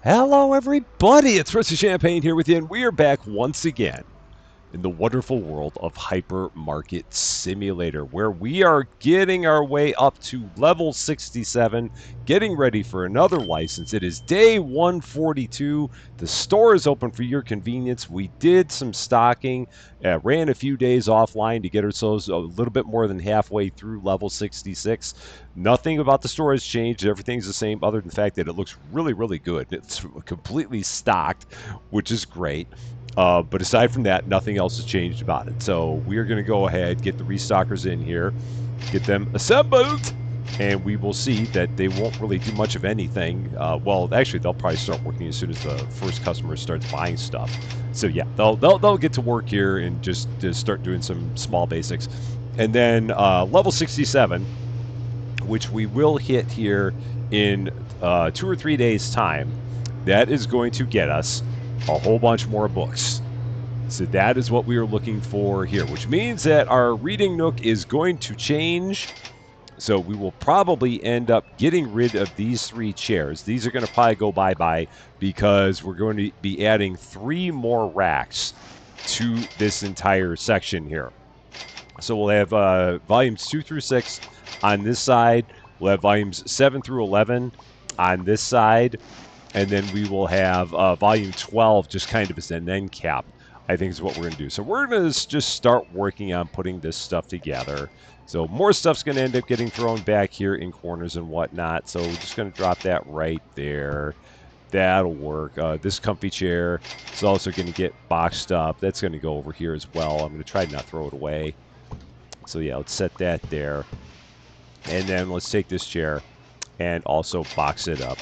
Hello, everybody. It's Mr. Champaign here with you, and we are back once again in the wonderful world of Hypermarket Simulator, where we are getting our way up to level 67, getting ready for another license. It is day 142. The store is open for your convenience. We did some stocking, ran a few days offline to get ourselves a little bit more than halfway through level 66. Nothing about the store has changed. Everything's the same, other than the fact that it looks really, really good. It's completely stocked, which is great. But aside from that, nothing else has changed about it. So we are going to go ahead, get the restockers in here, get them assembled, and we will see that they won't really do much of anything. Well, actually, they'll probably start working as soon as the first customer starts buying stuff. So yeah, they'll get to work here and just start doing some small basics, and then level 67, which we will hit here in 2 or 3 days' time. That is going to get us a whole bunch more books. So that is what we are looking for here, which means that our reading nook is going to change. So we will probably end up getting rid of these 3 chairs. These are going to probably go bye-bye because we're going to be adding 3 more racks to this entire section here. So we'll have volumes 2 through 6 on this side. We'll have volumes 7 through 11 on this side. And then we will have volume 12 just kind of as an end cap, I think is what we're going to do. So we're going to just start working on putting this stuff together. So more stuff's going to end up getting thrown back here in corners and whatnot. So we're just going to drop that right there. That'll work. This comfy chair is also going to get boxed up. That's going to go over here as well. I'm going to try to not throw it away. So yeah, let's set that there. And then let's take this chair and also box it up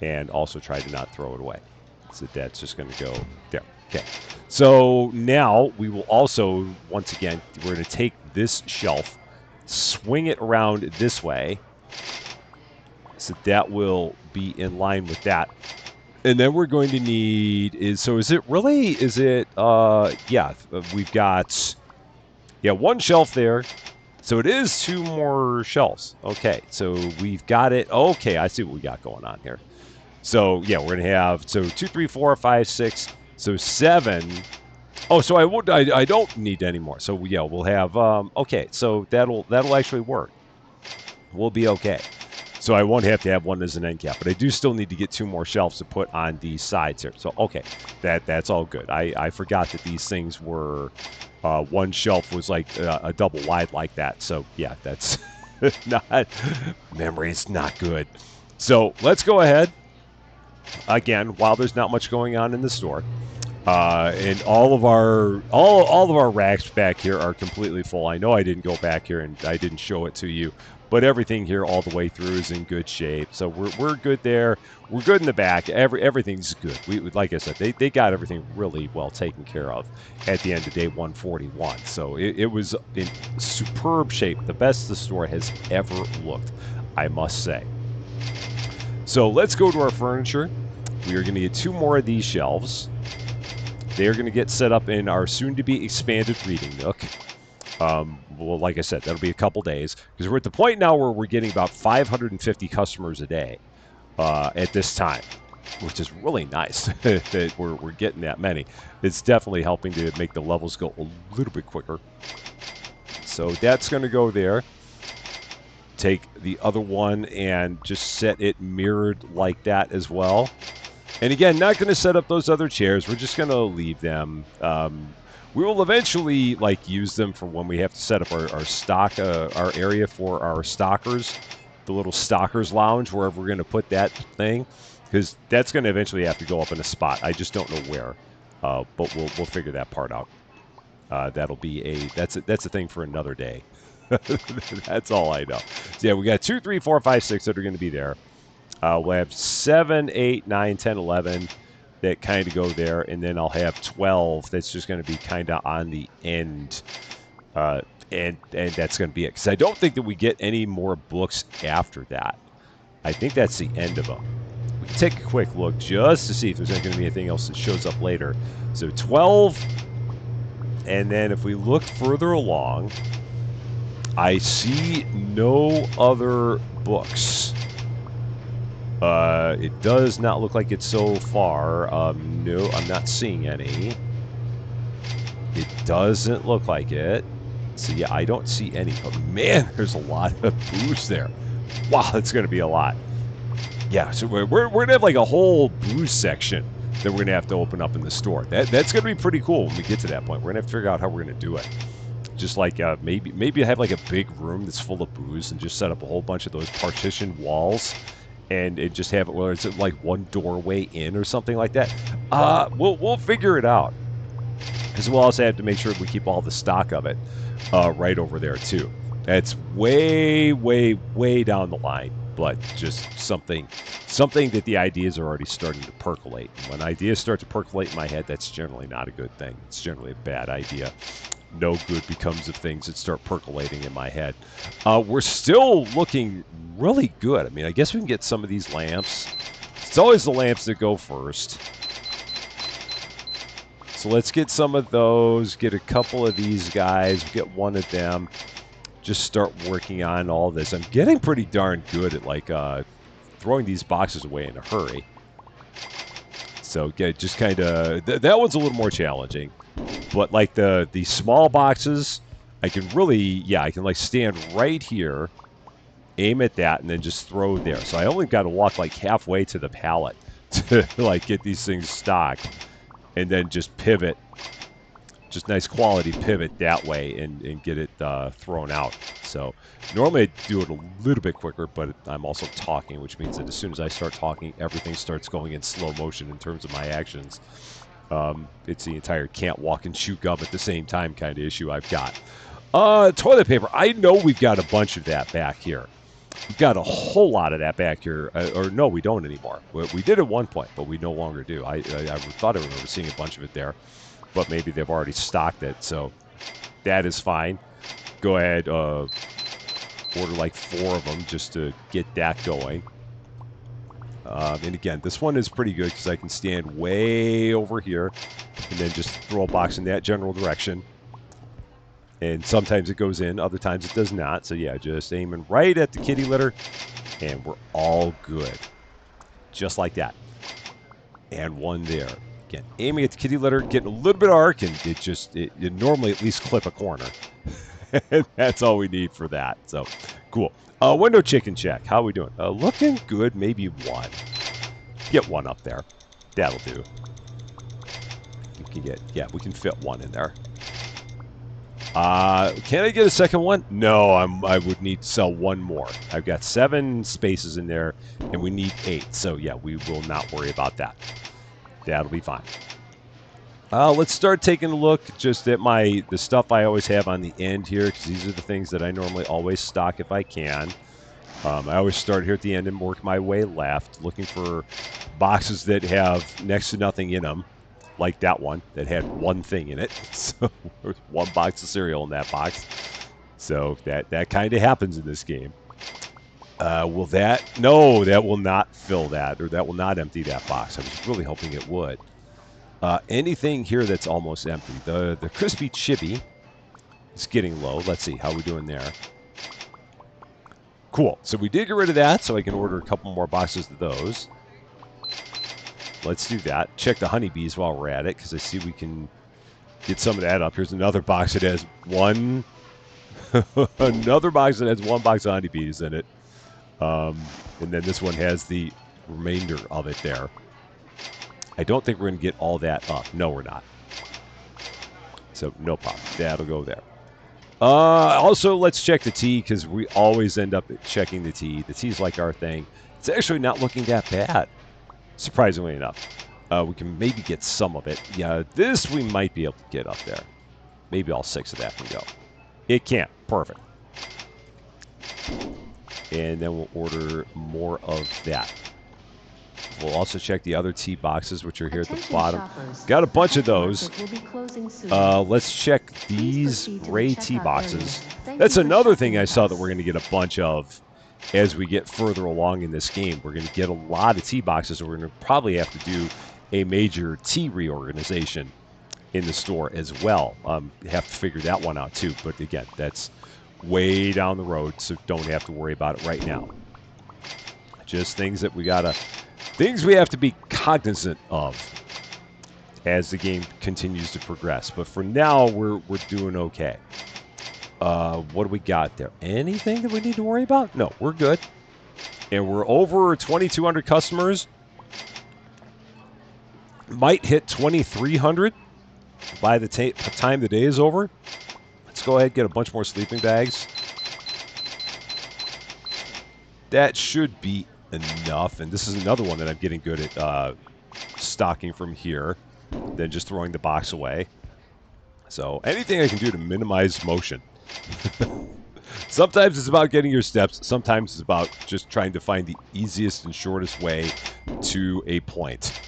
and also try to not throw it away. So that's just going to go there. Okay. So now we will also, once again, we're going to take this shelf, swing it around this way. So that will be in line with that. And then we're going to need is it yeah, we've got one shelf there. So it is 2 more shelves. Okay. So we've got it. Okay, I see what we got going on here. So yeah, we're gonna have 2, 3, 4, 5, 6. So 7. Oh, so I don't need any more. So yeah, we'll have okay. So that'll actually work. We'll be okay. So I won't have to have one as an end cap, but I do still need to get 2 more shelves to put on these sides here. So okay, that's all good. I forgot that these things were one shelf was like a double wide like that. So yeah, that's not memory's not good. So let's go ahead. Again, while there's not much going on in the store, and all of our racks back here are completely full. I know I didn't go back here and I didn't show it to you, but everything here all the way through is in good shape. So we're good there. We're good in the back. Everything's good. We like I said, they got everything really well taken care of at the end of day 141. So it was in superb shape, the best the store has ever looked, I must say. So let's go to our furniture. We are going to get 2 more of these shelves. They are going to get set up in our soon-to-be expanded reading nook. Well, like I said, that'll be a couple days because we're at the point now where we're getting about 550 customers a day at this time, which is really nice that we're getting that many. It's definitely helping to make the levels go a little bit quicker. So that's going to go there. Take the other one and just set it mirrored like that as well. And again, not going to set up those other chairs. We're just going to leave them. We will eventually use them for when we have to set up our stock, our area for our stockers, the little stockers lounge, wherever we're going to put that thing, because that's going to eventually have to go up in a spot. I just don't know where, but we'll figure that part out. That'll be that's a thing for another day. That's all I know. So yeah, we got 2, 3, 4, 5, 6 that are going to be there. We'll have 7, 8, 9, 10, 11 that kind of go there, and then I'll have 12 that's just going to be kind of on the end, and that's going to be it. Because I don't think that we get any more books after that. I think that's the end of them. We can take a quick look just to see if there's going to be anything else that shows up later. So 12, and then if we look further along, I see no other books. It does not look like it's so far. No, I'm not seeing any. It doesn't look like it. So yeah, I don't see any. But man, there's a lot of booze there. Wow, that's going to be a lot. Yeah, so we're going to have like a whole booze section that we're going to have to open up in the store. That's going to be pretty cool when we get to that point. We're going to have to figure out how we're going to do it. Just like maybe have like a big room that's full of booze and just set up a whole bunch of those partition walls and just have it where it's like one doorway in or something like that. We'll figure it out. Because we'll also have to make sure we keep all the stock of it right over there too. That's way, way, way down the line, but just something that the ideas are already starting to percolate. And when ideas start to percolate in my head, that's generally not a good thing. It's generally a bad idea. No good becomes of things that start percolating in my head. We're still looking really good. I mean, I guess we can get some of these lamps. It's always the lamps that go first. So let's get some of those, get a couple of these guys, get one of them, just start working on all this. I'm getting pretty darn good at like throwing these boxes away in a hurry. So just kind of, that one's a little more challenging. But like the small boxes, I can really, I can like stand right here, aim at that, and then just throw there. So I only got to walk like halfway to the pallet to like get these things stocked. And then just pivot, just nice quality pivot that way and get it thrown out. So normally I do it a little bit quicker, but I'm also talking, which means that as soon as I start talking, everything starts going in slow motion in terms of my actions. It's the entire can't walk and chew gum at the same time kind of issue I've got. Toilet paper. I know we've got a bunch of that back here. We've got a whole lot of that back here. Or no, we don't anymore. We did at one point, but we no longer do. I thought I remember seeing a bunch of it there, but maybe they've already stocked it. So that is fine. Go ahead, order like 4 of them just to get that going. And again, this one is pretty good because I can stand way over here and then just throw a box in that general direction. And sometimes it goes in, other times it does not. So yeah, just aiming right at the kitty litter, and we're all good. Just like that. And one there. Again, aiming at the kitty litter, getting a little bit of arc, and it normally at least clip a corner. And that's all we need for that. So, cool. Window chicken check. How are we doing? Looking good, maybe 1. Get 1 up there. That'll do. We can fit 1 in there. Can I get a second one? No, I would need to sell 1 more. I've got 7 spaces in there, and we need 8. So yeah, we will not worry about that. That'll be fine. Let's start taking a look just at the stuff I always have on the end here, because these are the things that I normally always stock if I can. I always start here at the end and work my way left, looking for boxes that have next to nothing in them. Like that one that had 1 thing in it. So there's 1 box of cereal in that box. So that kind of happens in this game. Will that? No, that will not fill that, or that will not empty that box. I was really hoping it would. Anything here that's almost empty. The crispy chibi is getting low. Let's see how we're doing there. Cool. So we did get rid of that, so I can order a couple more boxes of those. Let's do that. Check the honeybees while we're at it, because I see we can get some of that up. Here's another box that has 1. Another box that has 1 box of honeybees in it. And then this one has the remainder of it there. I don't think we're going to get all that up. No, we're not. So no problem. That'll go there. Also, let's check the tea, because we always end up checking the tea. The tea's like our thing. It's actually not looking that bad. Surprisingly enough. We can maybe get some of it. Yeah, this we might be able to get up there. Maybe all 6 of that can go. It can't. Perfect. And then we'll order more of that. We'll also check the other tea boxes, which are here at the bottom. Got a bunch of those. Let's check these gray tea boxes. That's another thing I saw that we're going to get a bunch of as we get further along in this game. We're going to get a lot of tea boxes, and we're going to probably have to do a major tea reorganization in the store as well. Have to figure that one out too. But again, that's way down the road, so don't have to worry about it right now. Just things that we have to be cognizant of as the game continues to progress. But for now, we're doing okay. What do we got there? Anything that we need to worry about? No, we're good. And we're over 2,200 customers. Might hit 2,300 by the time the day is over. Let's go ahead and get a bunch more sleeping bags. That should be enough. And this is another one that I'm getting good at stocking from here than just throwing the box away. So anything I can do to minimize motion. Sometimes it's about getting your steps. Sometimes it's about just trying to find the easiest and shortest way to a point.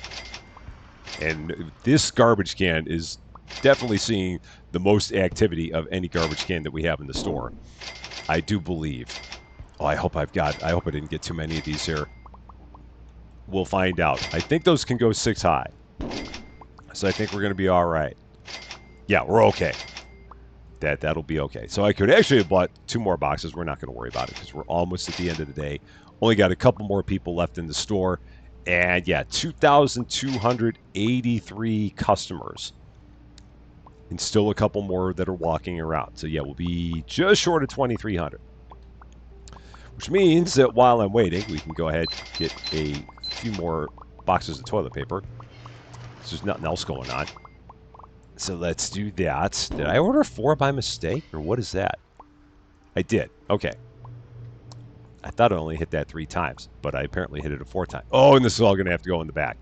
And this garbage can is definitely seeing the most activity of any garbage can that we have in the store. I do believe. Oh, I hope I didn't get too many of these here. We'll find out. I think those can go 6 high. So I think we're going to be all right. Yeah, we're okay. That'll be okay. So I could actually have bought 2 more boxes. We're not going to worry about it because we're almost at the end of the day. Only got a couple more people left in the store. And yeah, 2,283 customers. And still a couple more that are walking around. So yeah, we'll be just short of 2,300. Which means that while I'm waiting, we can go ahead and get a few more boxes of toilet paper. There's nothing else going on. So let's do that. Did I order 4 by mistake, or what is that? I did. Okay. I thought I only hit that 3 times, but I apparently hit it a 4 times. Oh, and this is all going to have to go in the back.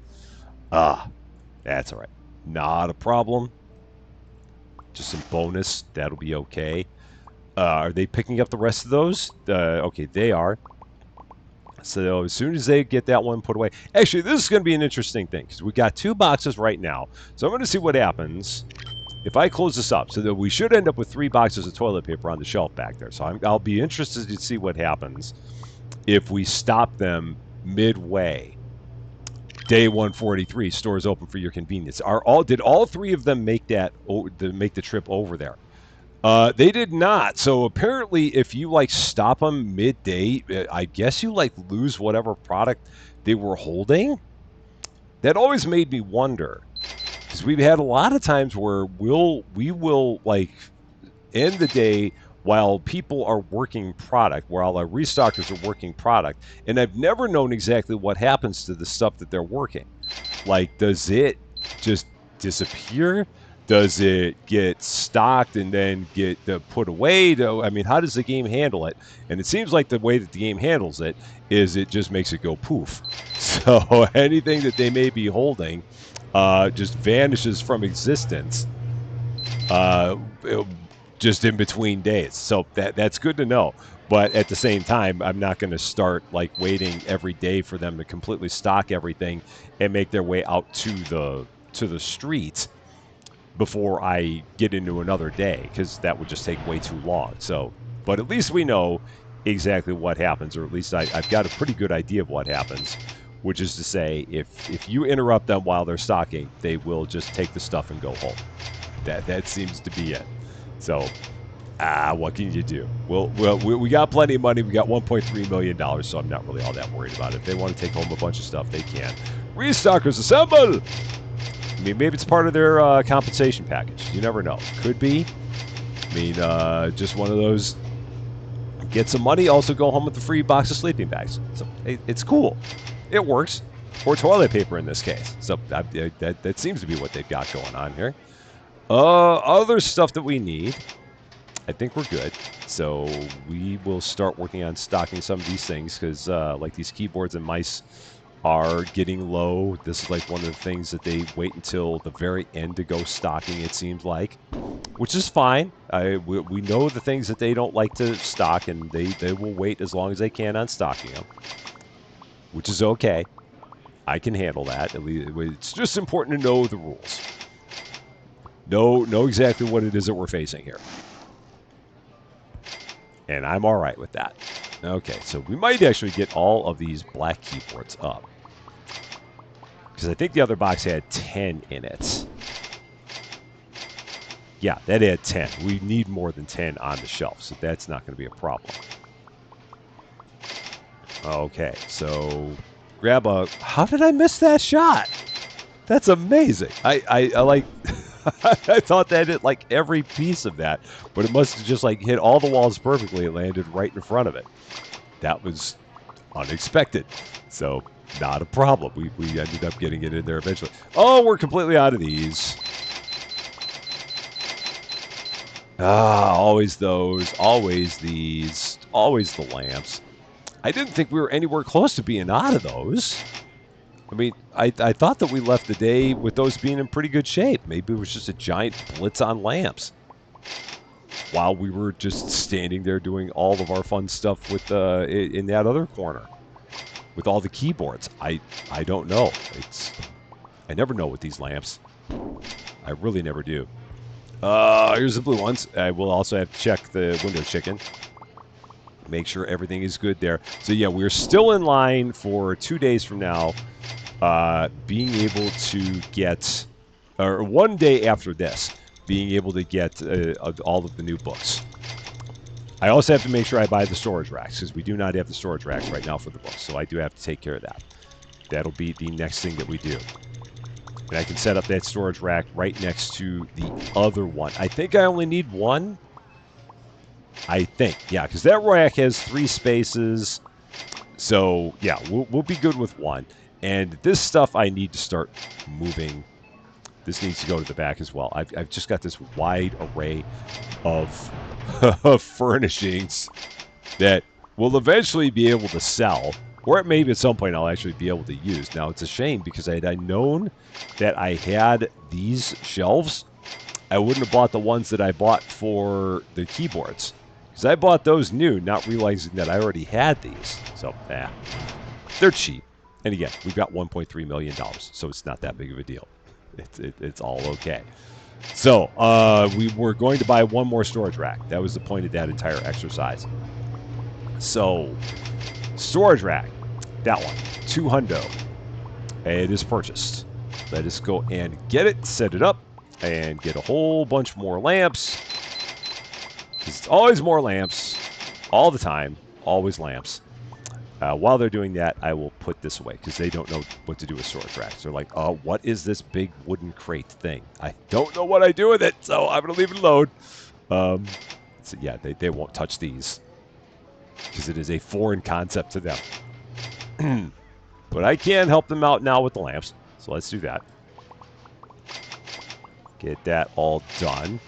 That's all right. Not a problem. Just some bonus. That'll be okay. Are they picking up the rest of those? Okay, they are. So as soon as they get that one put away... Actually, this is going to be an interesting thing, because we got 2 boxes right now. So I'm going to see what happens if I close this up. So that we should end up with 3 boxes of toilet paper on the shelf back there. So I'll be interested to see what happens if we stop them midway. Day 143, stores open for your convenience. Did all 3 of them make the trip over there? They did not. So apparently, if you stop them midday, I guess you lose whatever product they were holding. That always made me wonder, because we've had a lot of times where we will end the day while people are working product, while our restockers are working product, and I've never known exactly what happens to the stuff that they're working. Does it just disappear? Does it get stocked and then get put away? How does the game handle it? And it seems like the way that the game handles it is it just makes it go poof. So anything that they may be holding just vanishes from existence just in between days. So that's good to know. But at the same time, I'm not going to start waiting every day for them to completely stock everything and make their way out to the streets before I get into another day, because that would just take way too long. So, but at least we know exactly what happens, or at least I've got a pretty good idea of what happens, which is to say, if you interrupt them while they're stocking, they will just take the stuff and go home. That seems to be it. So, what can you do? We got plenty of money. We got $1.3 million, so I'm not really all that worried about it. If they want to take home a bunch of stuff, they can. Restockers, assemble! Maybe it's part of their compensation package. You never know. Could be. Just one of those. Get some money, also go home with the free box of sleeping bags. So it's cool. It works. Or toilet paper in this case. So that seems to be what they've got going on here. Other stuff that we need. I think we're good. So we will start working on stocking some of these things, because these keyboards and mice are getting low. This is one of the things that they wait until the very end to go stocking, it seems like, which is fine. We know the things that they don't like to stock, and they will wait as long as they can on stocking them, which is okay. I can handle that. It's just important to know the rules. Know exactly what it is that we're facing here. And I'm all right with that. Okay, so we might actually get all of these black keyboards up, because I think the other box had 10 in it. Yeah, that had 10. We need more than 10 on the shelf, so that's not going to be a problem. Okay, so grab a... How did I miss that shot? That's amazing. I like... I thought that hit like every piece of that, but it must have just like hit all the walls perfectly. It landed right in front of it. That was unexpected. So not a problem. We ended up getting it in there eventually. Oh, we're completely out of these. Ah, always those, always these, always the lamps. I didn't think we were anywhere close to being out of those. I mean, I thought that we left the day with those being in pretty good shape. Maybe it was just a giant blitz on lamps while we were just standing there doing all of our fun stuff with in that other corner with all the keyboards. I don't know. I never know with these lamps. I really never do. Here's the blue ones. I will also have to check the window chicken. Make sure everything is good there. So yeah, we're still in line for 2 days from now, being able to get, or 1 day after this, being able to get all of the new books. I also have to make sure I buy the storage racks, because we do not have the storage racks right now for the books, so I do have to take care of that. That'll be the next thing that we do. And I can set up that storage rack right next to the other one. I think I only need one. I think, yeah, because that rack has 3 spaces. So, yeah, we'll be good with one. And this stuff I need to start moving. This needs to go to the back as well. I've just got this wide array of, of furnishings that will eventually be able to sell. Or maybe at some point I'll actually be able to use. Now, it's a shame because had I known that I had these shelves, I wouldn't have bought the ones that I bought for the keyboards. Because I bought those new, not realizing that I already had these. So, they're cheap. And again, we've got $1.3 million, so it's not that big of a deal. It's all okay. So, we were going to buy one more storage rack. That was the point of that entire exercise. So, storage rack, that one, $200. It is purchased. Let us go and get it, set it up, and get a whole bunch more lamps. It's always more lamps, all the time, always lamps. While they're doing that, I will put this away because they don't know what to do with storage racks. They're like, oh, what is this big wooden crate thing? I don't know what I do with it, so I'm going to leave it alone. So yeah, they won't touch these because it is a foreign concept to them. But I can help them out now with the lamps, so let's do that. Get that all done.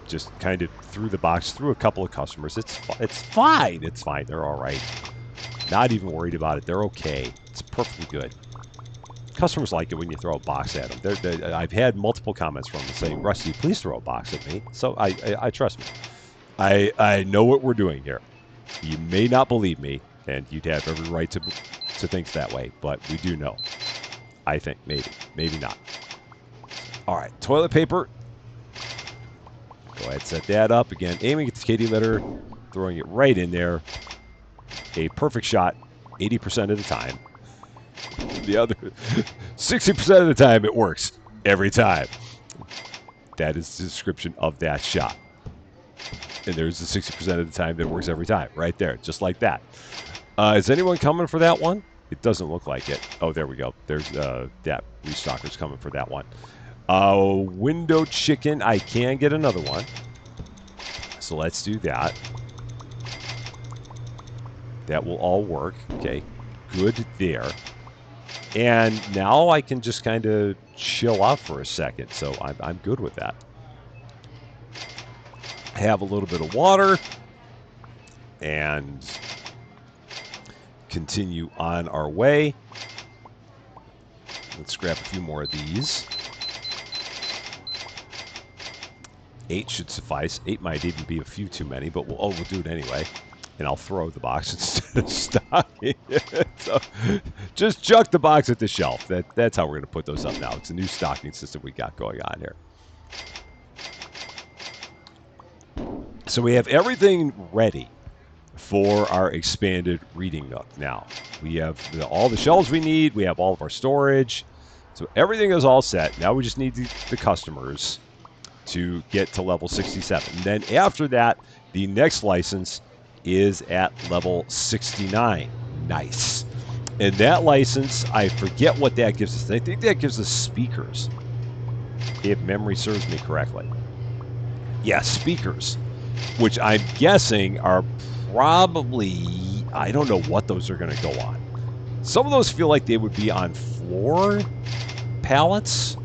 Just kind of threw the box through a couple of customers. It's fine. It's fine. They're all right. Not even worried about it. They're okay. It's perfectly good. Customers like it when you throw a box at them. I've had multiple comments from them saying, Rusty, please throw a box at me. So I trust me. I know what we're doing here. You may not believe me, and you'd have every right to think that way, but we do know. I think maybe not. All right, toilet paper. Go ahead, set that up again. Aiming at the kitty litter, throwing it right in there. A perfect shot, 80% of the time. The other 60% of the time, it works every time. That is the description of that shot. And there's the 60% of the time that it works every time, right there, just like that. Is anyone coming for that one? It doesn't look like it. Oh, there we go. There's that Restocker's coming for that one. Window chicken, I can get another one. So let's do that. That will all work. Okay, good there. And now I can just kind of chill out for a second. So I'm good with that. Have a little bit of water. And continue on our way. Let's grab a few more of these. 8 should suffice. 8 might even be a few too many, but we'll do it anyway. And I'll throw the box instead of stocking it. So just chuck the box at the shelf. That's how we're going to put those up now. It's a new stocking system we got going on here. So we have everything ready for our expanded reading nook now. We have all the shelves we need. We have all of our storage. So everything is all set. Now we just need the customers to get to level 67. And then after that, the next license is at level 69. Nice. And that license, I forget what that gives us. I think that gives us speakers, if memory serves me correctly. Yeah, speakers, which I'm guessing are probably, I don't know what those are going to go on. Some of those feel like they would be on floor pallets,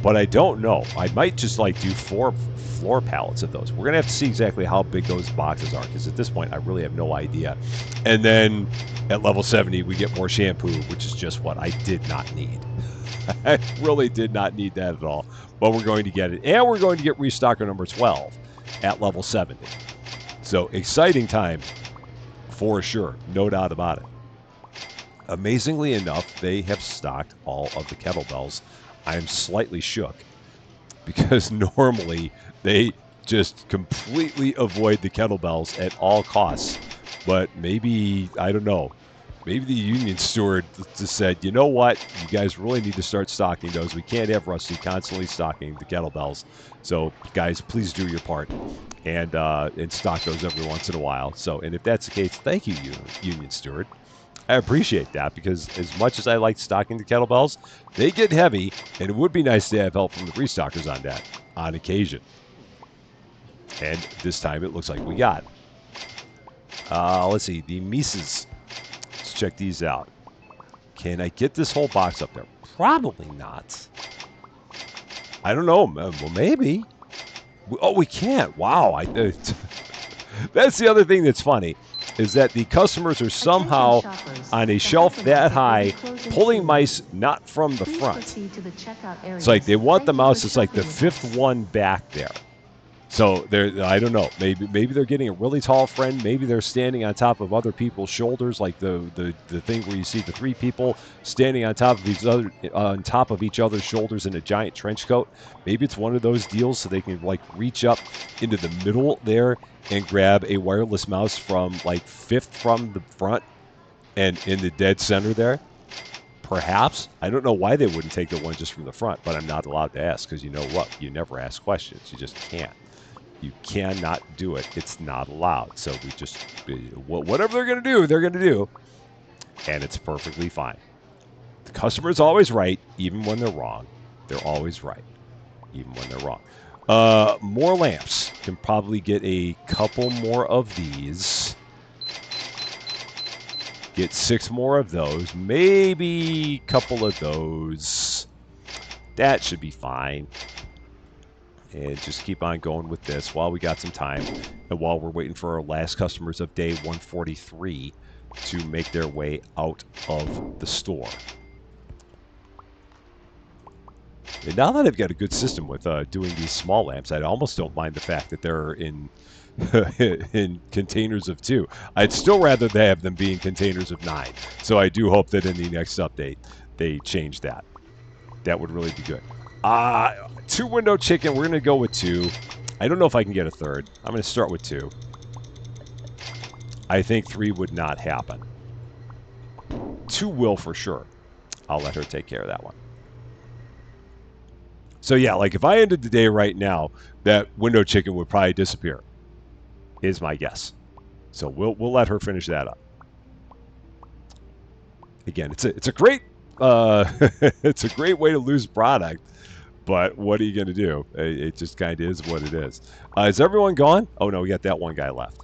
but I don't know. I might just like do 4 floor pallets of those. We're going to have to see exactly how big those boxes are, because at this point I really have no idea. And then at level 70 we get more shampoo, which is just what I did not need. I really did not need that at all, but we're going to get it. And we're going to get restocker number 12 at level 70. So exciting time for sure, no doubt about it. Amazingly enough, they have stocked all of the kettlebells. I'm slightly shook because normally they just completely avoid the kettlebells at all costs. But maybe, I don't know, maybe the union steward just said, you know what, you guys really need to start stocking those. We can't have Rusty constantly stocking the kettlebells. So guys, please do your part and stock those every once in a while. So, and if that's the case, thank you, union steward. I appreciate that, because as much as I like stocking the kettlebells, they get heavy, and it would be nice to have help from the restockers on that on occasion. And this time it looks like we got it. Let's see, the Mises. Let's check these out. Can I get this whole box up there? Probably not. I don't know. Well, maybe. Oh, we can't. Wow. That's the other thing that's funny, is that the customers are somehow on a shelf that high pulling mice not from the front. It's like they want the mouse. It's like the 5th one back there. So I don't know. Maybe they're getting a really tall friend. Maybe they're standing on top of other people's shoulders, like the thing where you see the 3 people standing on top of each other's shoulders in a giant trench coat. Maybe it's one of those deals, so they can like reach up into the middle there and grab a wireless mouse from like 5th from the front and in the dead center there. Perhaps. I don't know why they wouldn't take the one just from the front, but I'm not allowed to ask, because you know what? You never ask questions. You just can't. You cannot do it. It's not allowed. So we just, whatever they're going to do, they're going to do. And it's perfectly fine. The customer is always right, even when they're wrong. They're always right, even when they're wrong. More lamps. Can probably get a couple more of these. Get 6 more of those. Maybe a couple of those. That should be fine. And just keep on going with this while we got some time, and while we're waiting for our last customers of day 143 to make their way out of the store. And now that I've got a good system with doing these small lamps, I almost don't mind the fact that they're in in containers of 2. I'd still rather they have them be in containers of 9. So I do hope that in the next update they change that. That would really be good. 2 window chicken. We're going to go with 2. I don't know if I can get a 3rd. I'm going to start with 2. I think 3 would not happen. 2 will for sure. I'll let her take care of that one. So yeah, like if I ended the day right now, that window chicken would probably disappear, is my guess. So we'll let her finish that up. Again, it's a great it's a great way to lose product. But what are you going to do? It just kind of is what it is. Is everyone gone? Oh, no, we got that one guy left.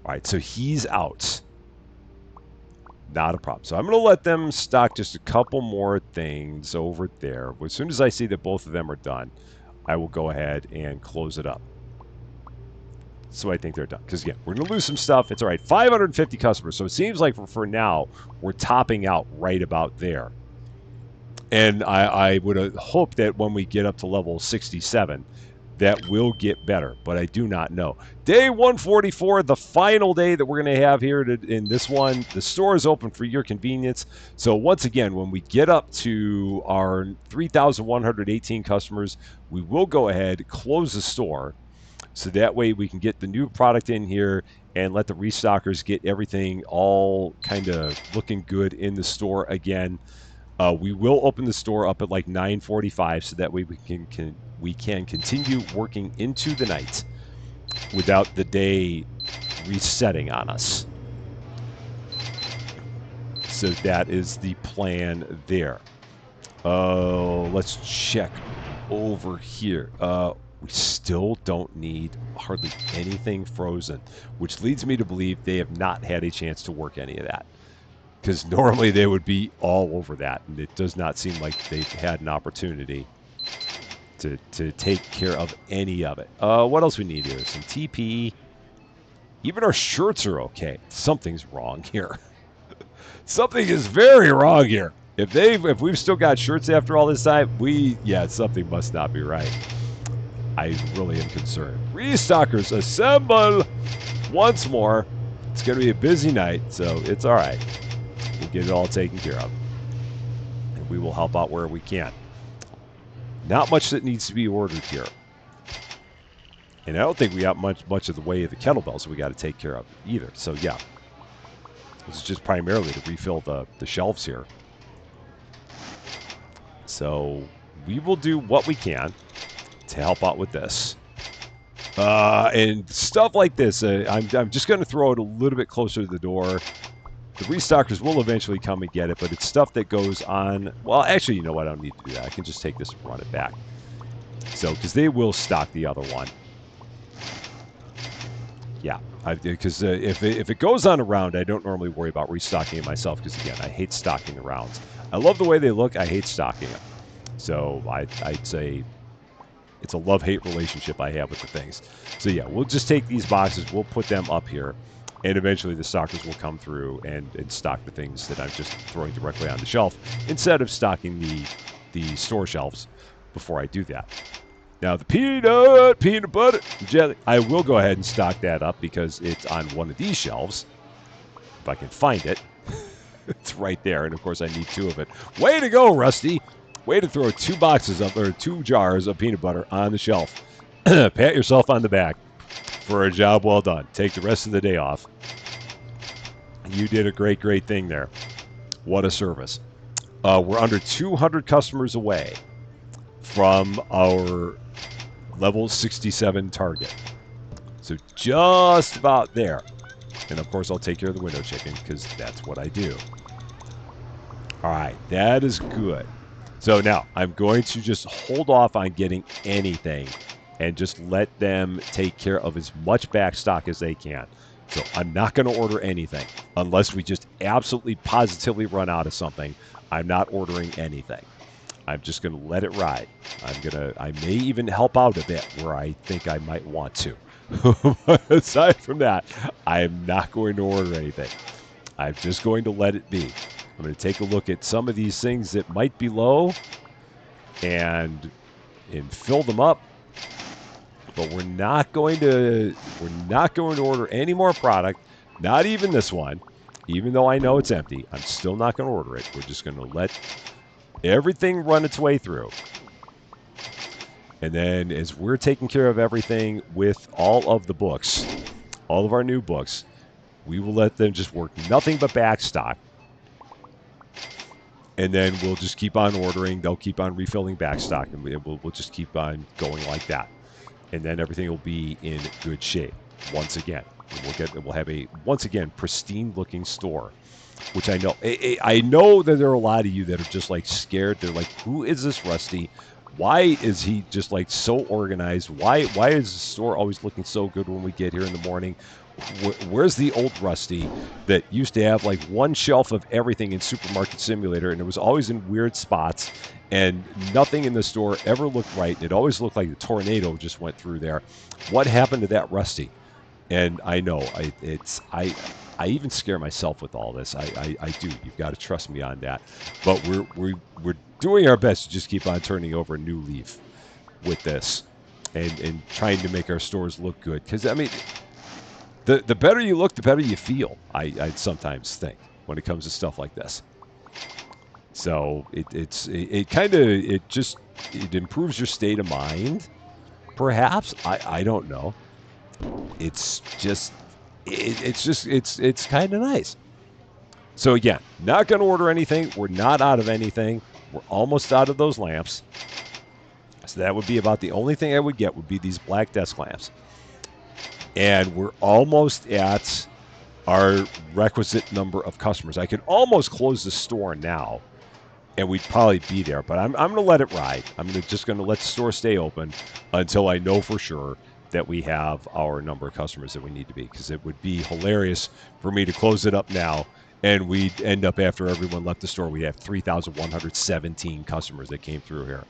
All right, so he's out. Not a problem. So I'm going to let them stock just a couple more things over there. As soon as I see that both of them are done, I will go ahead and close it up. So I think they're done. Because, again, we're going to lose some stuff. It's all right. 550 customers. So it seems like for now, we're topping out right about there. And I would hope that when we get up to level 67, that will get better. But I do not know. Day 144, the final day that we're going to have here in this one. The store is open for your convenience. So once again, when we get up to our 3,118 customers, we will go ahead, close the store. So that way we can get the new product in here and let the restockers get everything all kind of looking good in the store again. We will open the store up at like 9:45, so that way we can continue working into the night without the day resetting on us. So that is the plan there. Oh, let's check over here. We still don't need hardly anything frozen, which leads me to believe they have not had a chance to work any of that. Because normally they would be all over that, and it does not seem like they've had an opportunity to take care of any of it. What else we need here? Some TP. Even our shirts are okay. Something's wrong here. Something is very wrong here. If we've still got shirts after all this time, something must not be right. I really am concerned. Restockers, assemble once more. It's going to be a busy night, so it's all right. We'll get it all taken care of. And we will help out where we can. Not much that needs to be ordered here. And I don't think we got much of the way of the kettlebells that we got to take care of either. So, yeah. This is just primarily to refill the shelves here. So, we will do what we can to help out with this. And stuff like this, I'm just going to throw it a little bit closer to the door. The restockers will eventually come and get it, but it's stuff that goes on. Well, actually, you know what? I don't need to do that. I can just take this and run it back. So, because they will stock the other one. Yeah, because if it goes on a round, I don't normally worry about restocking it myself, because, again, I hate stocking the rounds. I love the way they look. I hate stocking them. So, I'd say it's a love-hate relationship I have with the things. So, yeah, we'll just take these boxes. We'll put them up here. And eventually the stockers will come through and stock the things that I'm just throwing directly on the shelf instead of stocking the store shelves before I do that. Now, the peanut butter jelly, I will go ahead and stock that up because it's on one of these shelves. If I can find it. It's right there. And, of course, I need 2 of it. Way to go, Rusty. Way to throw 2 boxes up, or 2 jars of peanut butter on the shelf. Pat yourself on the back for a job well done. Take the rest of the day off. You did a great thing there. What a service. We're under 200 customers away from our level 67 target. So just about there. And of course I'll take care of the window chicken because that's what I do. Alright, that is good. So now I'm going to just hold off on getting anything and just let them take care of as much back stock as they can. So I'm not going to order anything unless we just absolutely positively run out of something. I'm not ordering anything. I'm just going to let it ride. I may even help out a bit where I think I might want to. Aside from that, I am not going to order anything. I'm just going to let it be. I'm going to take a look at some of these things that might be low and fill them up. But we're not going to order any more product, not even this one. Even though I know it's empty, I'm still not going to order it. We're just going to let everything run its way through. And then as we're taking care of everything with all of the books, all of our new books, we will let them just work nothing but back stock. And then we'll just keep on ordering. They'll keep on refilling back stock, and we'll just keep on going like that. And then everything will be in good shape once again. We'll have a once again pristine looking store, which I know that there are a lot of you that are just like scared. They're like, who is this Rusty? Why is he just like so organized? Why is the store always looking so good when we get here in the morning? Where's the old Rusty that used to have like one shelf of everything in Supermarket Simulator, and it was always in weird spots, and nothing in the store ever looked right, and it always looked like a tornado just went through there. What happened to that Rusty? And I know I even scare myself with all this. I do. You've got to trust me on that. But we're doing our best to just keep on turning over a new leaf with this, and trying to make our stores look good. Because I mean, the better you look, the better you feel. I sometimes think when it comes to stuff like this. So it improves your state of mind, perhaps. I don't know. It's kind of nice. So again, not going to order anything. We're not out of anything. We're almost out of those lamps. So that would be about the only thing I would get would be these black desk lamps. And we're almost at our requisite number of customers. I could almost close the store now, and we'd probably be there. But I'm going to let it ride. I'm just going to let the store stay open until I know for sure that we have our number of customers that we need to be. Because it would be hilarious for me to close it up now, and we'd end up, after everyone left the store, we have 3,117 customers that came through here.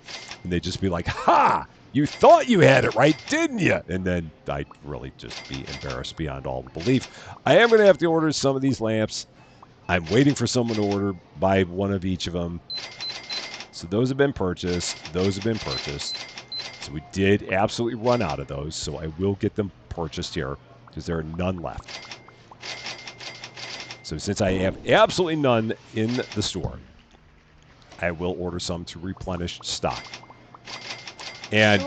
And they'd just be like, ha! You thought you had it right, didn't you? And then I'd really just be embarrassed beyond all belief. I am going to have to order some of these lamps. I'm waiting for someone to order, buy one of each of them. So those have been purchased. Those have been purchased. So we did absolutely run out of those. So I will get them purchased here because there are none left. So since I have absolutely none in the store, I will order some to replenish stock. And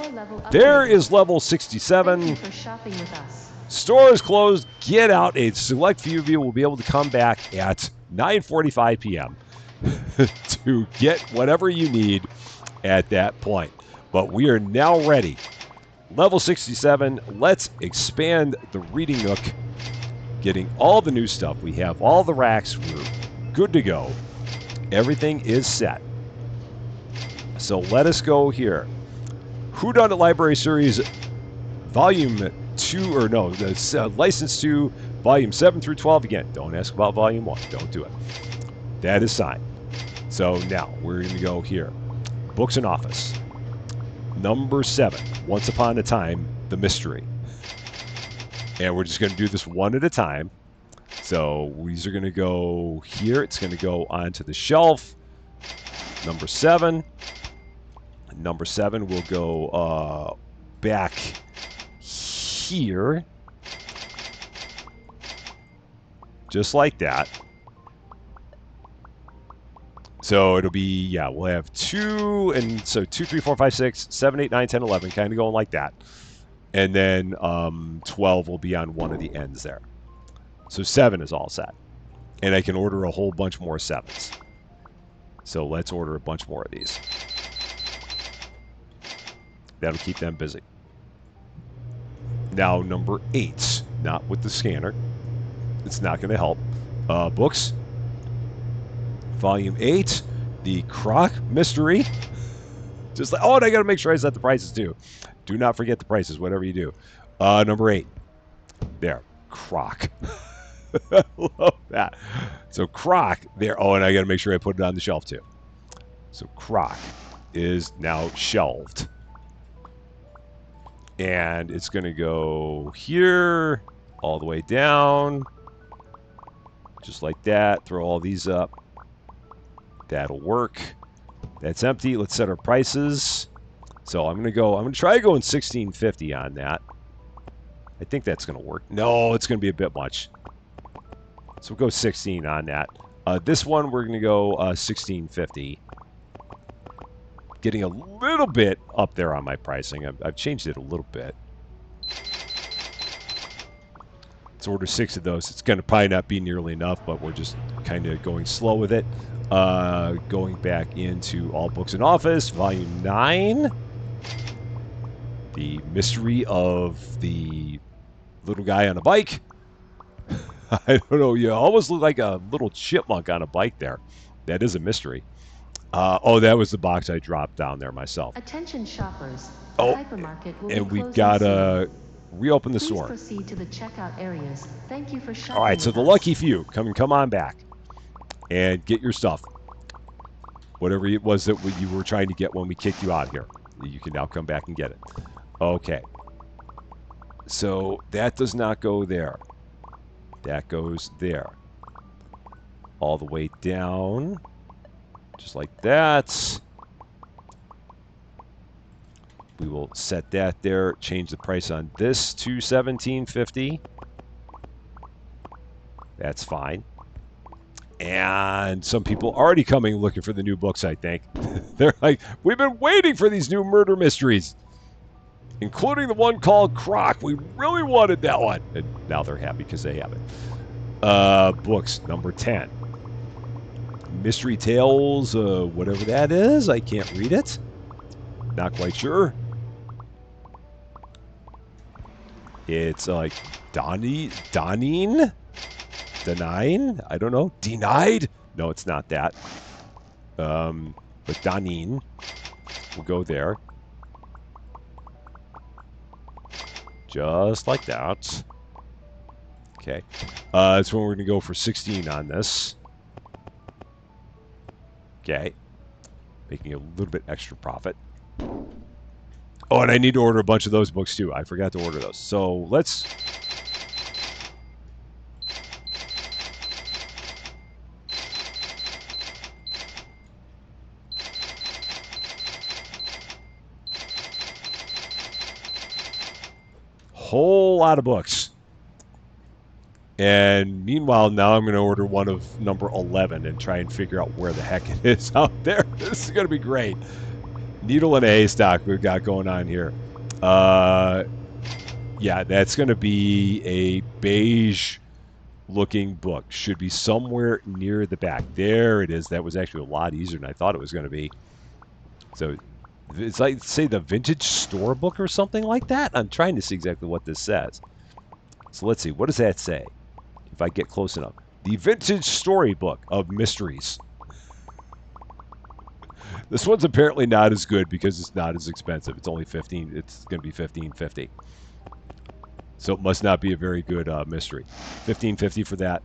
there is level 67. Thank you for shopping with us. Store is closed. Get out. A select few of you will be able to come back at 9:45 p.m. to get whatever you need at that point. But we are now ready. Level 67. Let's expand the reading nook. Getting all the new stuff. We have all the racks. We're good to go. Everything is set. So let us go here. Whodunit Library Series Volume 2, or no, License 2, Volume 7 through 12. Again, don't ask about Volume 1. Don't do it. That is signed. So now we're going to go here. Books and Office. Number 7, Once Upon a Time, The Mystery. And we're just going to do this one at a time. So these are going to go here. It's going to go onto the shelf. Number 7. Number 7 will go back here. Just like that. So it'll be, yeah, we'll have 2, and so 2, 3, 4, 5, 6, 7, 8, 9, 10, 11, kind of going like that. And then 12 will be on one of the ends there. So 7 is all set. And I can order a whole bunch more 7s. So let's order a bunch more of these. That'll keep them busy. Now, number 8, not with the scanner. It's not going to help. Books. Volume 8, The Croc Mystery. Just like, oh, and I got to make sure I set the prices too. Do not forget the prices, whatever you do. Number 8. There. Croc. I love that. So Croc there. Oh, and I got to make sure I put it on the shelf too. So Croc is now shelved. And it's going to go here, all the way down. Just like that. Throw all these up. That'll work. That's empty. Let's set our prices. So I'm going to try going $16.50 on that. I think that's going to work. No, it's going to be a bit much. So we'll go 16 on that. This one, we're going to go $16.50. Getting a little bit up there on my pricing. I've changed it a little bit. Let's order 6 of those. It's going to probably not be nearly enough, but we're just kind of going slow with it. Going back into All Books and Office, Volume 9. The Mystery of the Little Guy on a Bike. I don't know. You almost look like a little chipmunk on a bike there. That is a mystery. Oh, that was the box I dropped down there myself. Attention shoppers. The Hypermarket will and be we've got to reopen the Please store. proceed to the checkout areas. Thank you for shopping. All right, so the lucky few, come on back and get your stuff. Whatever it was that you were trying to get when we kicked you out here, you can now come back and get it. Okay. So that does not go there. That goes there. All the way down. Just like that. We will set that there. Change the price on this to $17.50. That's fine. And some people already coming looking for the new books, I think. They're like, we've been waiting for these new murder mysteries. Including the one called Croc. We really wanted that one. And now they're happy because they have it. Books, number 10. Mystery Tales, whatever that is. I can't read it. Not quite sure. It's like Donine? Denine? I don't know. Denied? No, it's not that. But Donine. We'll go there. Just like that. Okay. That's when we're going to go for 16 on this. Okay. Making a little bit extra profit. Oh, and I need to order a bunch of those books too. I forgot to order those. So let's... Whole lot of books. And meanwhile, now I'm going to order one of number 11 and try and figure out where the heck it is out there. This is going to be great. Needle and a haystack we've got going on here. Yeah, that's going to be a beige-looking book. Should be somewhere near the back. There it is. That was actually a lot easier than I thought it was going to be. So it's like, say, the vintage store book or something like that. I'm trying to see exactly what this says. So let's see. What does that say? If I get close enough. The vintage storybook of mysteries. This one's apparently not as good because it's not as expensive. It's only 15. It's going to be $15.50. So it must not be a very good mystery. $15.50 for that.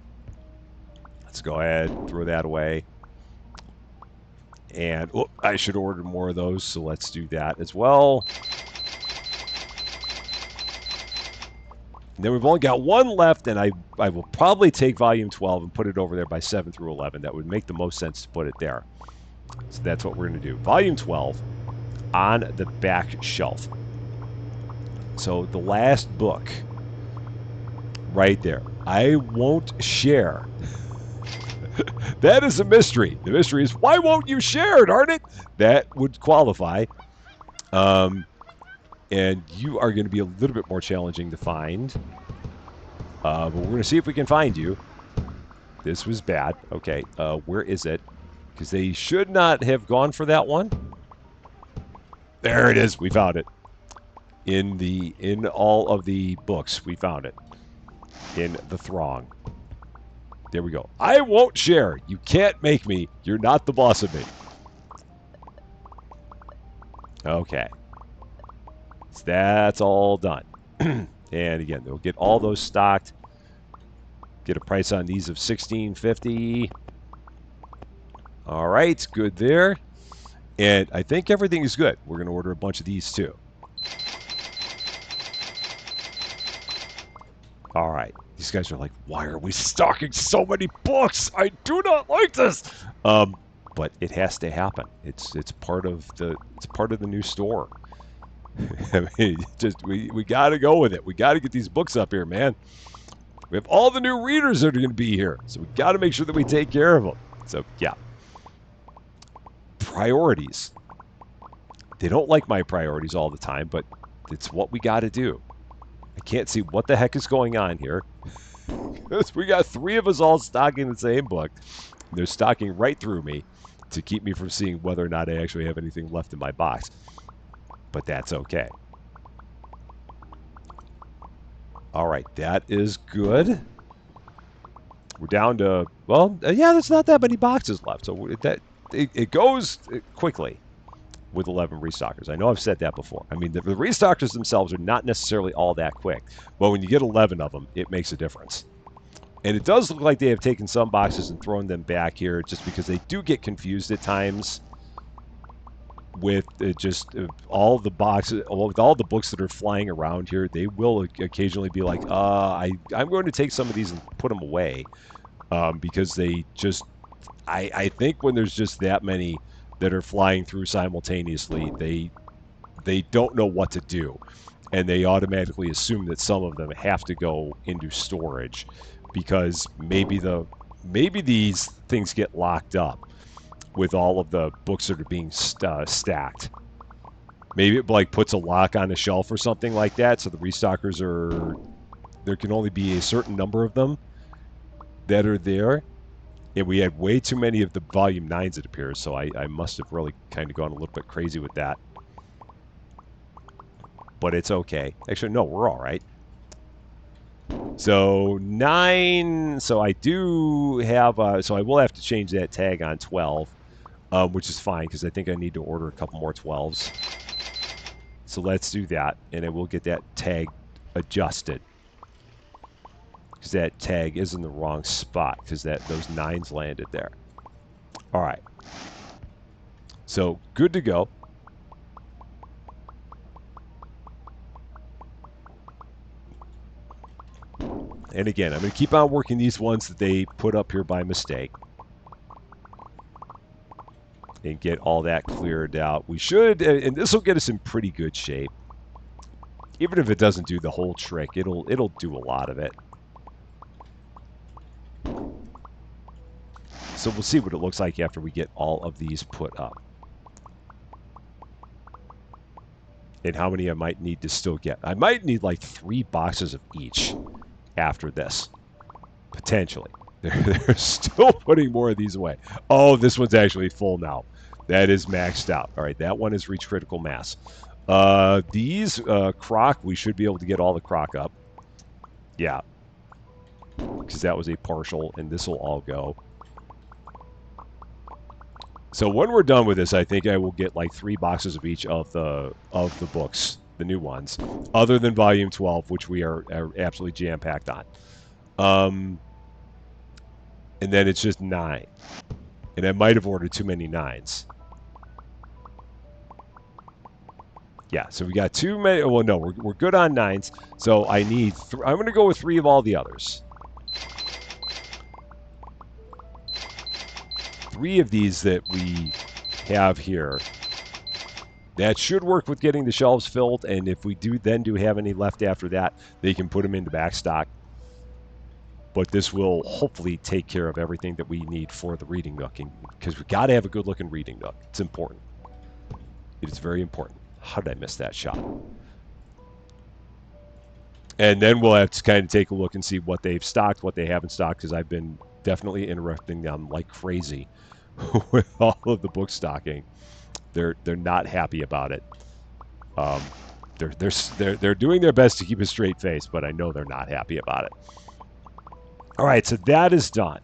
Let's go ahead, throw that away. And oh, I should order more of those, so let's do that as well. And then we've only got one left, and I will probably take volume 12 and put it over there by 7 through 11. That would make the most sense to put it there. So that's what we're going to do. Volume 12 on the back shelf. So the last book right there. I won't share. That is a mystery. The mystery is, why won't you share, darn it? That would qualify. And you are going to be a little bit more challenging to find. But we're going to see if we can find you. This was bad. Okay, where is it? Because they should not have gone for that one. There it is. We found it. In all of the books, we found it. In the throng. There we go. I won't share. You can't make me. You're not the boss of me. Okay. So that's all done. And again, they'll get all those stocked. Get a price on these of $16.50. All right, good there. And I think everything is good. We're going to order a bunch of these too. All right. These guys are like, why are we stocking so many books? I do not like this. But it has to happen. It's part of the new store. I mean, just we got to go with it. We got to get these books up here, man. We have all the new readers that are going to be here, so we got to make sure that we take care of them. So yeah, priorities. They don't like my priorities all the time, but it's what we got to do. I can't see what the heck is going on here. We got three of us all stocking the same book. They're stocking right through me to keep me from seeing whether or not I actually have anything left in my box. But that's okay. All right, that is good. We're down to, well, yeah, there's not that many boxes left. So it goes quickly with 11 restockers. I know I've said that before. I mean, the restockers themselves are not necessarily all that quick. But when you get 11 of them, it makes a difference. And it does look like they have taken some boxes and thrown them back here just because they do get confused at times with all the boxes, with all the books that are flying around here. They will occasionally be like, I'm going to take some of these and put them away because they just, I think when there's just that many that are flying through simultaneously, they don't know what to do. And they automatically assume that some of them have to go into storage because maybe these things get locked up with all of the books that are being stacked. Maybe it like puts a lock on a shelf or something like that, so the restockers there can only be a certain number of them that are there. And we had way too many of the volume 9s, it appears, so I must have really kind of gone a little bit crazy with that. But it's okay. Actually, no, we're all right. So 9. So I do have. So I will have to change that tag on 12, which is fine because I think I need to order a couple more 12s. So let's do that, and I will get that tag adjusted because that tag is in the wrong spot because those 9s landed there. All right. So good to go. And again, I'm going to keep on working these ones that they put up here by mistake and get all that cleared out. We should, and this will get us in pretty good shape. Even if it doesn't do the whole trick, it'll do a lot of it. So we'll see what it looks like after we get all of these put up. And how many I might need to still get. I might need like 3 boxes of each after this. Potentially. They're still putting more of these away. Oh, this one's actually full now. That is maxed out. All right, that one has reached critical mass. These croc, we should be able to get all the croc up. Yeah. Because that was a partial, and this will all go. So when we're done with this, I think I will get like 3 boxes of each of the books, the new ones, other than Volume 12, which we are absolutely jam-packed on. And then it's just 9. And I might have ordered too many 9s. Yeah, so we got too many. Well, no, we're good on 9s. So I need. I'm going to go with 3 of all the others. 3 of these that we have here. That should work with getting the shelves filled. And if we do have any left after that, they can put them into back stock. But this will hopefully take care of everything that we need for the reading nook, because we got to have a good looking reading nook. It's important. It is very important. How did I miss that shot? And then we'll have to kind of take a look and see what they've stocked, what they haven't stocked, because I've been definitely interrupting them like crazy with all of the book stocking. They're not happy about it. They're doing their best to keep a straight face, but I know they're not happy about it. All right, so that is done.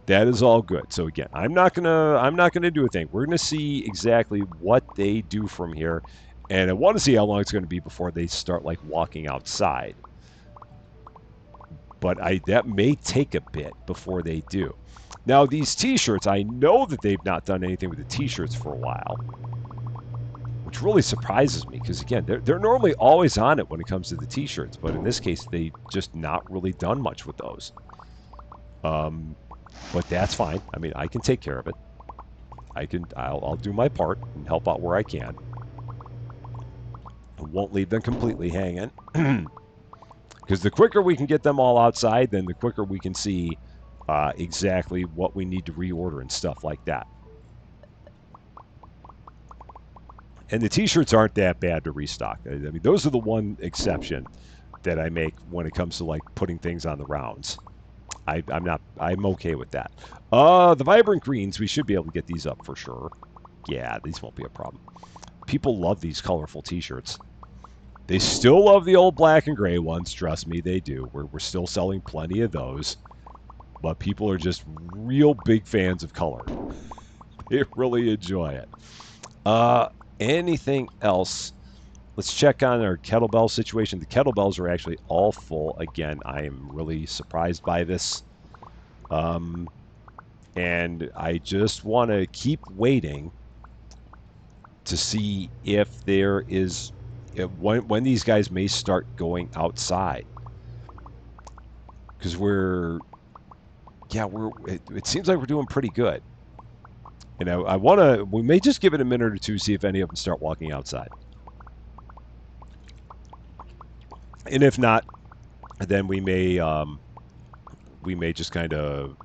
That is all good. So again, I'm not gonna do a thing. We're gonna see exactly what they do from here, and I want to see how long it's going to be before they start like walking outside. But that may take a bit before they do. Now these T-shirts, I know that they've not done anything with the T-shirts for a while, which really surprises me because again, they're normally always on it when it comes to the T-shirts, but in this case, they just not really done much with those. But that's fine. I mean, I can take care of it. I'll do my part and help out where I can. I won't leave them completely hanging. Because the quicker we can get them all outside, then the quicker we can see exactly what we need to reorder and stuff like that. And the T-shirts aren't that bad to restock. I mean, those are the one exception that I make when it comes to like putting things on the rounds. I'm okay with that. The vibrant greens, we should be able to get these up for sure. Yeah, these won't be a problem. People love these colorful T-shirts. They still love the old black and gray ones. Trust me, they do. We're still selling plenty of those. But people are just real big fans of color. They really enjoy it. Anything else? Let's check on our kettlebell situation. The kettlebells are actually all full. Again, I am really surprised by this. And I just want to keep waiting to see if there is when these guys may start going outside, because it seems like we're doing pretty good. You know, we may just give it a minute or two, see if any of them start walking outside, and if not, then we may just kind of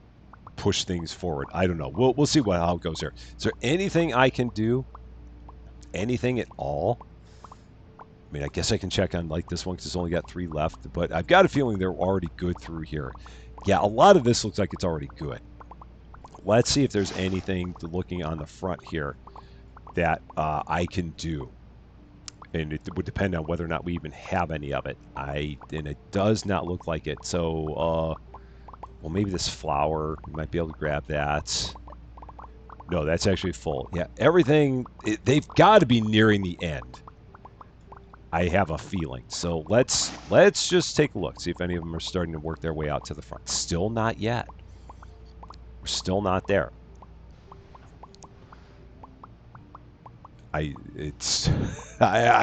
push things forward. I don't know. We'll see how it goes here. Is there anything I can do? Anything at all? I mean, I guess I can check on like this one because it's only got 3 left, but I've got a feeling they're already good through here. Yeah, a lot of this looks like it's already good. Let's see if there's anything looking on the front here that I can do. and it would depend on whether or not we even have any of it. And it does not look like it. So, well, maybe this flour, we might be able to grab that. No, that's actually full. Yeah, everything, they've got to be nearing the end. I have a feeling. So let's just take a look, see if any of them are starting to work their way out to the front. Still not yet. We're still not there. I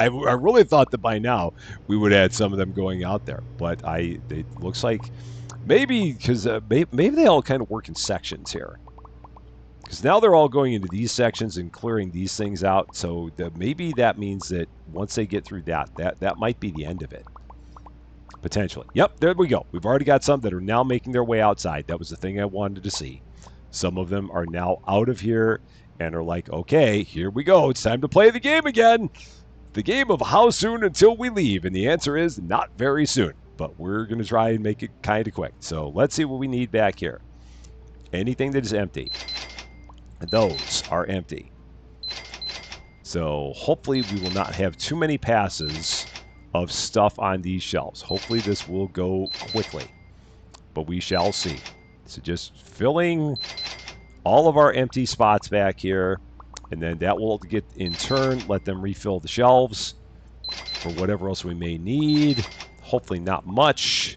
really thought that by now we would add some of them going out there, but it looks like maybe because maybe they all kind of work in sections here. Because now they're all going into these sections and clearing these things out. So maybe that means that once they get through that might be the end of it. Potentially. Yep, there we go. We've already got some that are now making their way outside. That was the thing I wanted to see. Some of them are now out of here and are like, okay, here we go. It's time to play the game again. The game of how soon until we leave. And the answer is not very soon. But we're going to try and make it kind of quick. So let's see what we need back here. Anything that is empty. Those are empty. So hopefully we will not have too many passes of stuff on these shelves. Hopefully this will go quickly, but we shall see. So just filling all of our empty spots back here, and then that will get, in turn, let them refill the shelves for whatever else we may need. Hopefully not much.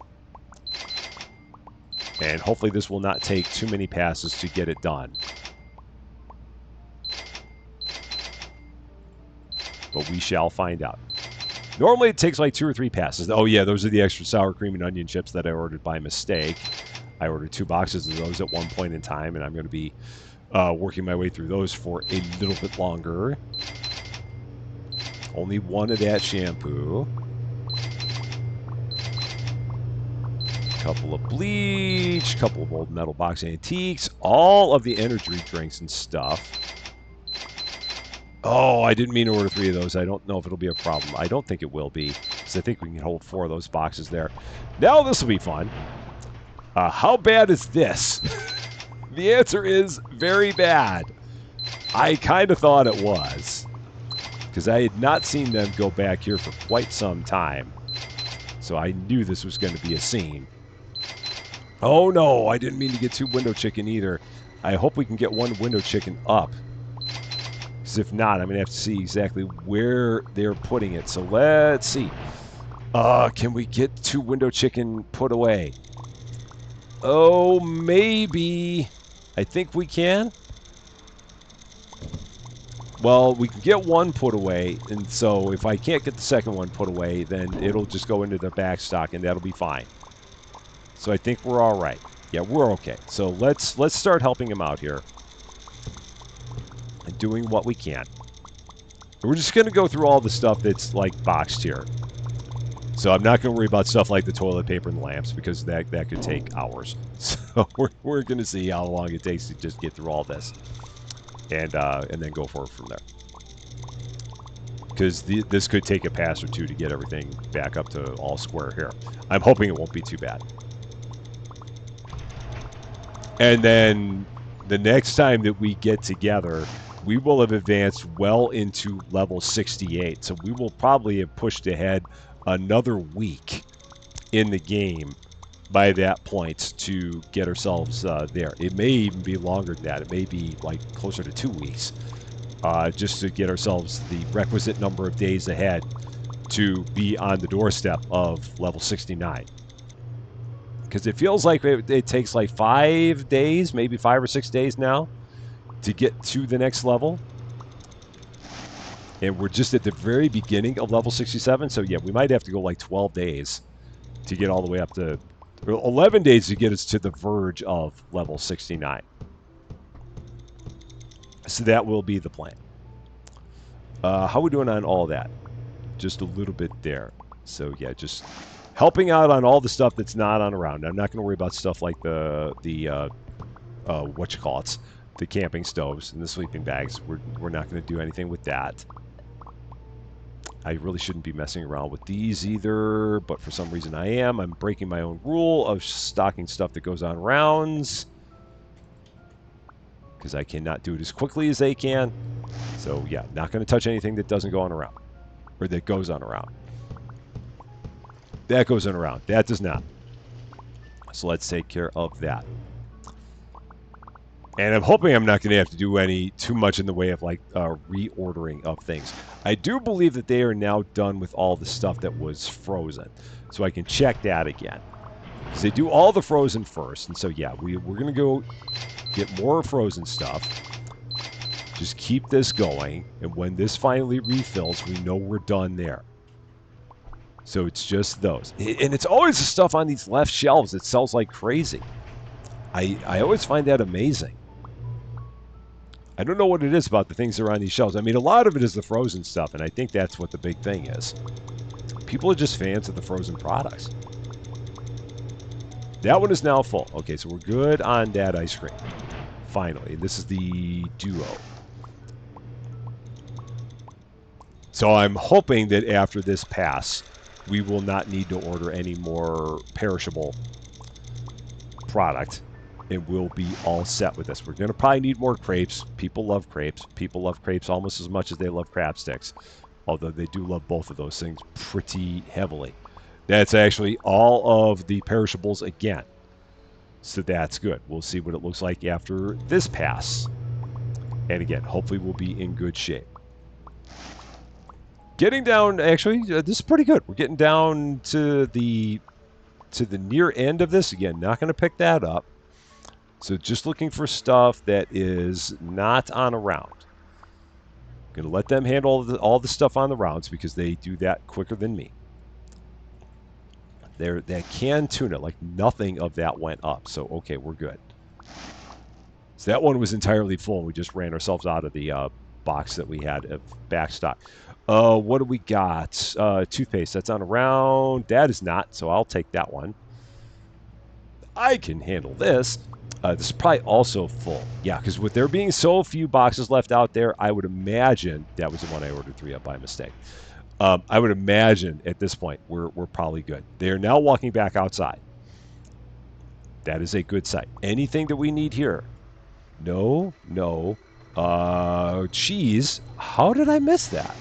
And hopefully this will not take too many passes to get it done. But we shall find out. Normally it takes like 2 or 3 passes. Oh yeah, those are the extra sour cream and onion chips that I ordered by mistake. I ordered 2 boxes of those at one point in time, and I'm going to be working my way through those for a little bit longer. Only 1 of that shampoo. Couple of bleach, couple of old metal box antiques, all of the energy drinks and stuff. Oh, I didn't mean to order 3 of those. I don't know if it'll be a problem. I don't think it will be, because I think we can hold 4 of those boxes there. Now this will be fun. How bad is this? The answer is very bad. I kind of thought it was, because I had not seen them go back here for quite some time. So I knew this was going to be a scene. Oh no, I didn't mean to get 2 window chicken either. I hope we can get 1 window chicken up. Because if not, I'm going to have to see exactly where they're putting it. So let's see. Can we get 2 window chicken put away? Oh, maybe. I think we can. Well, we can get 1 put away. And so if I can't get the second one put away, then it'll just go into the back stock and that'll be fine. So I think we're all right. Yeah, we're okay. So let's start helping him out here. And doing what we can. We're just going to go through all the stuff that's like boxed here. So I'm not going to worry about stuff like the toilet paper and the lamps, because that could take hours. So we're going to see how long it takes to just get through all this. And then go forward from there. Because this could take a pass or 2 to get everything back up to all square here. I'm hoping it won't be too bad. And then the next time that we get together, we will have advanced well into level 68. So we will probably have pushed ahead another week in the game by that point to get ourselves there. It may even be longer than that. It may be like closer to 2 weeks just to get ourselves the requisite number of days ahead to be on the doorstep of level 69. Because it feels like it takes like 5 days, maybe 5 or 6 days now, to get to the next level. And we're just at the very beginning of level 67. So yeah, we might have to go like 12 days to get all the way up to... 11 days to get us to the verge of level 69. So that will be the plan. How are we doing on all that? Just a little bit there. So yeah, just helping out on all the stuff that's not on around. I'm not going to worry about stuff like the whatchamacallits, the camping stoves and the sleeping bags. We're not going to do anything with that. I really shouldn't be messing around with these either, but for some reason I am. I'm breaking my own rule of stocking stuff that goes on rounds, because I cannot do it as quickly as they can. So yeah, not going to touch anything that doesn't go on a round. Or that goes on around. That goes on around. That does not. So let's take care of that. And I'm hoping I'm not going to have to do too much in the way of like reordering of things. I do believe that they are now done with all the stuff that was frozen. So I can check that again. Because they do all the frozen first. And so yeah, we're going to go get more frozen stuff. Just keep this going. And when this finally refills, we know we're done there. So it's just those. And it's always the stuff on these left shelves that sells like crazy. I always find that amazing. I don't know what it is about the things that are on these shelves. I mean, a lot of it is the frozen stuff, and I think that's what the big thing is. People are just fans of the frozen products. That one is now full. Okay, so we're good on that ice cream. Finally, this is the Duo. So I'm hoping that after this pass, we will not need to order any more perishable product. And we'll be all set with this. We're going to probably need more crepes. People love crepes. People love crepes almost as much as they love crab sticks. Although they do love both of those things pretty heavily. That's actually all of the perishables again. So that's good. We'll see what it looks like after this pass. And again, hopefully we'll be in good shape. Getting down, actually, this is pretty good. We're getting down to the near end of this. Again, not going to pick that up. So just looking for stuff that is not on a round. I'm going to let them handle all the stuff on the rounds because they do that quicker than me. That canned tuna, like nothing of that went up. So, okay, we're good. So that one was entirely full. And we just ran ourselves out of the box that we had of back stock. What do we got? Toothpaste, that's on a round. That is not, so I'll take that one. I can handle this. This is probably also full. Yeah, because with there being so few boxes left out there, I would imagine that was the one I ordered 3 of by mistake. I would imagine at this point we're probably good. They are now walking back outside. That is a good sight. Anything that we need here? No. Cheese. How did I miss that?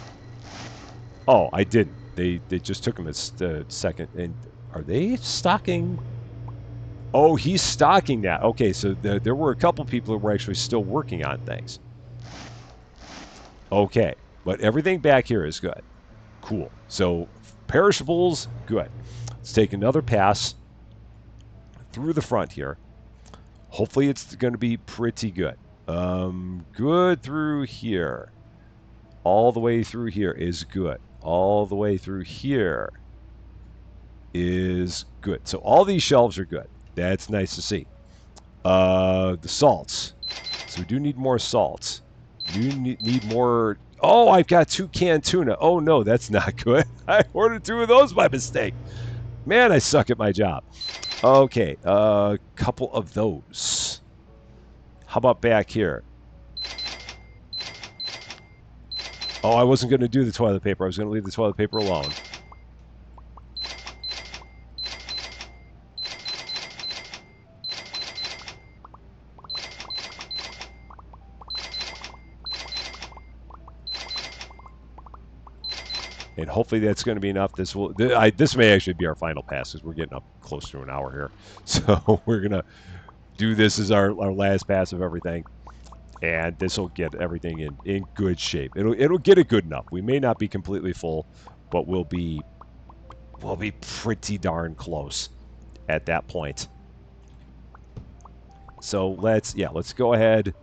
Oh, I didn't. They just took them as the second. And are they stocking? Oh, he's stocking that. Okay, so there were a couple people who were actually still working on things. Okay, but everything back here is good. Cool. So perishables, good. Let's take another pass through the front here. Hopefully it's going to be pretty good. Good through here. All the way through here is good. All the way through here is good. So all these shelves are good. That's nice to see. The salts. So we do need more salts. You need more. Oh, I've got 2 canned tuna. Oh, no, that's not good. I ordered 2 of those by mistake. Man, I suck at my job. Okay, a couple of those. How about back here? Oh, I wasn't going to do the toilet paper. I was going to leave the toilet paper alone. And hopefully that's going to be enough. This may actually be our final pass because we're getting up close to an hour here. So we're going to do this as our last pass of everything. And this will get everything in good shape. It'll get it good enough. We may not be completely full, but we'll be pretty darn close at that point. So let's go ahead.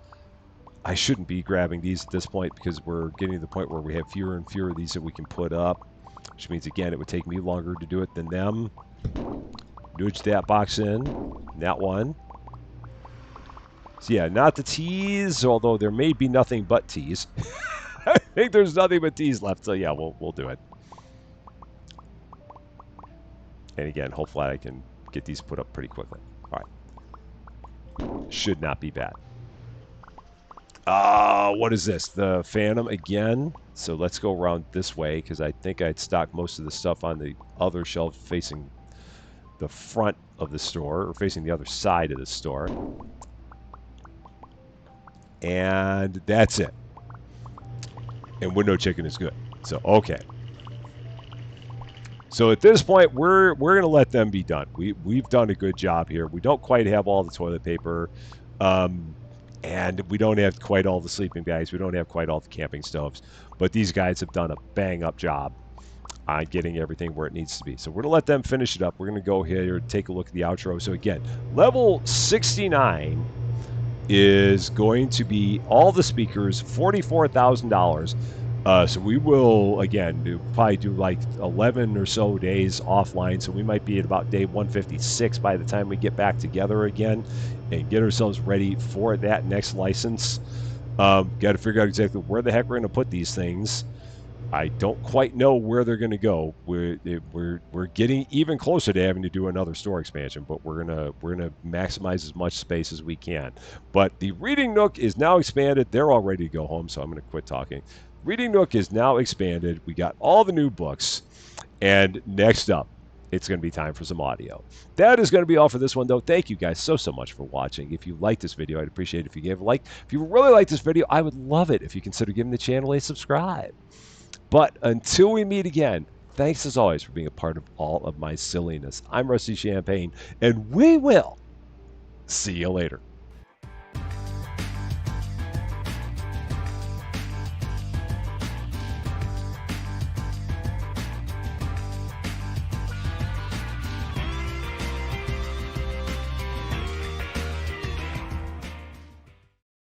I shouldn't be grabbing these at this point because we're getting to the point where we have fewer and fewer of these that we can put up, which means, again, it would take me longer to do it than them. Nudge that box in. That one. So, yeah, not the teas, although there may be nothing but teas. I think there's nothing but teas left, so, yeah, we'll do it. And, again, hopefully I can get these put up pretty quickly. All right. Should not be bad. What is this? The Phantom again. So let's go around this way because I think I'd stocked most of the stuff on the other shelf facing the front of the store or facing the other side of the store. And that's it. And window chicken is good. So, okay. So at this point, we're gonna let them be done. We've done a good job here. We don't quite have all the toilet paper, um, and we don't have quite all the sleeping bags. We don't have quite all the camping stoves. But these guys have done a bang up job on getting everything where it needs to be. So we're gonna let them finish it up. We're gonna go here and take a look at the outro. So again, level 69 is going to be all the speakers, $44,000. So we will again probably do like 11 or so days offline. So we might be at about day 156 by the time we get back together again and get ourselves ready for that next license. Got to figure out exactly where the heck we're going to put these things. I don't quite know where they're going to go. We're getting even closer to having to do another store expansion, but we're gonna maximize as much space as we can. But the Reading Nook is now expanded. They're all ready to go home, so I'm going to quit talking. Reading Nook is now expanded. We got all the new books, and next up, it's going to be time for some audio. That is going to be all for this one, though. Thank you guys so much for watching. If you liked this video, I'd appreciate it if you gave a like. If you really like this video, I would love it if you consider giving the channel a subscribe. But until we meet again, thanks as always for being a part of all of my silliness. I'm Rusty Champagne, and we will see you later.